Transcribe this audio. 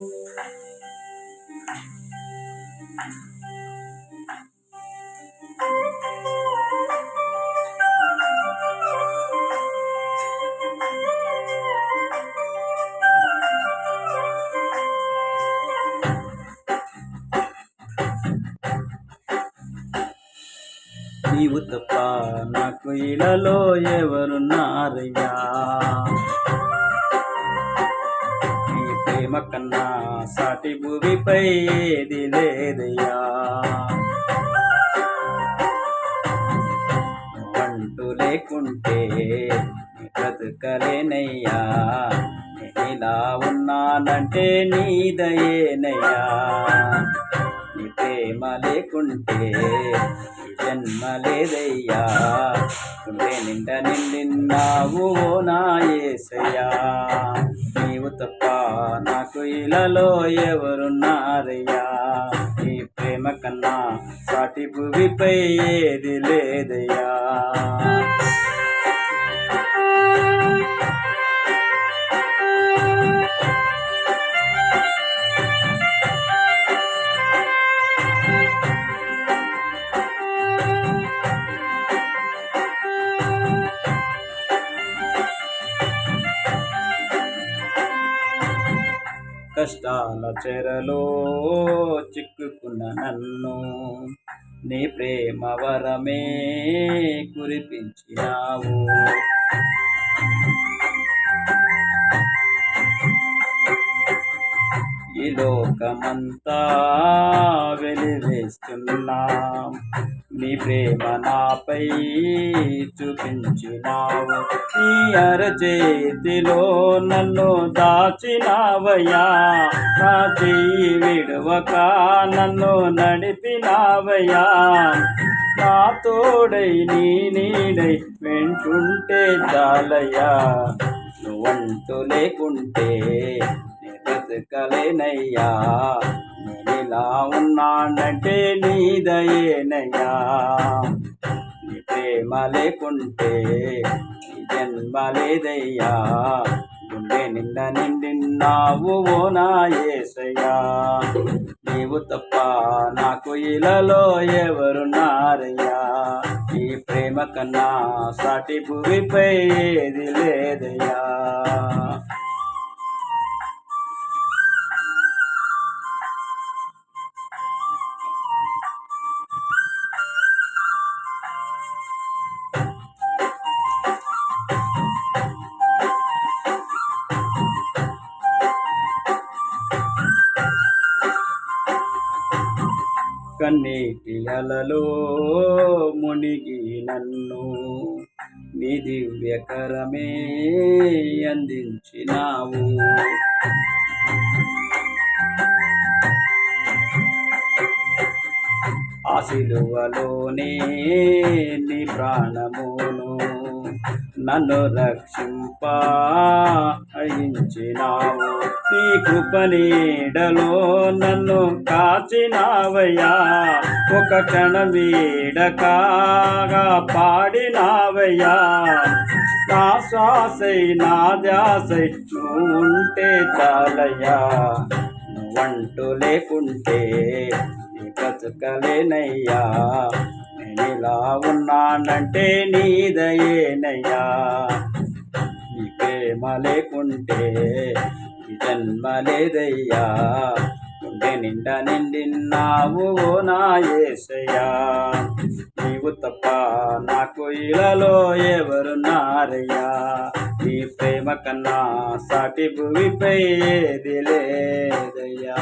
నీవు తప్ప నాకు ఇలాలో ఎవరున్నారయ్యా? నీ ప్రేమ కన్నా సాటి భూమిపై ఏది లేదయ్యా. అంటూ లేకుంటే బ్రతకలేనయ్యా. నేనిలా ఉన్నానంటే నీ దయేనయ్యా. నీ ప్రేమ లేకుంటే జన్మ లేదయ్యా. గుండె నిండా నిండిన్నావు నా యేసయ్యా. నీవు తప్ప నాకు ఇలాలో ఎవరున్నారయ్యా? నీ ప్రేమ కన్నా సాటి భూమిపై ఏది లేదయ్యా. కష్టాల చెరలో చిక్కుకున్న నన్ను నీ ప్రేమ వరమే కురిపించినావు. ఈ లోకమంతా వెలివేస్తున్నా నీ ప్రేమ నాపై చూపించినావు. నీ అరచేతిలో నన్ను దాచినావయ్యా. నా చెయ్యి విడవక నన్ను నడిపినావయ్యా. నా తోడై నీ నీడై వెంటుంటే చాలయ్యా. నువ్వంటూ లేకుంటే బ్రతకలేనయ్యా. నేనిలా ఉన్నానంటే నీ దయేనయ్యా. నీ ప్రేమ లేకుంటే నీ జన్మ లేదయ్యా. గుండె నిండా నిండిన్నావు నా యేసయ్యా. నీవు తప్ప నాకు ఇలాలో ఎవరున్నారయ్యా? ఈ ప్రేమ కన్నా సాటి భూమిపై ఏది లేదయ్యా. కన్నీటి అలలో మునిగి నన్ను నీ దివ్యకరమే అందించినావు. ఆ సిలువలోనే నీ ప్రాణమును నన్ను రక్షింప అయించినావు. నీ కృప నీడలో నన్ను కాచినావయ్యా. ఒక క్షణం వీడకాగా పాడినావయ్యా. నా శ్వాసై నా ధ్యాసై నువ్వు ఉంటే చాలయ్యా. నువ్వంటూ లేకుంటే బ్రతకలేనయ్యా. నేనిలా ఉన్నానంటే నీ దయేనయ్యా. నీ ప్రేమ లేకుంటే ఈ జన్మ లేదయ్యా. గుండె నిండా నిండిన్నావు నా యేసయ్యా. నీవు తప్ప నాకు ఇలాలో ఎవరున్నారయ్యా? నీ ప్రేమ కన్నా సాటి భూమిపై ఏది లేదయ్యా.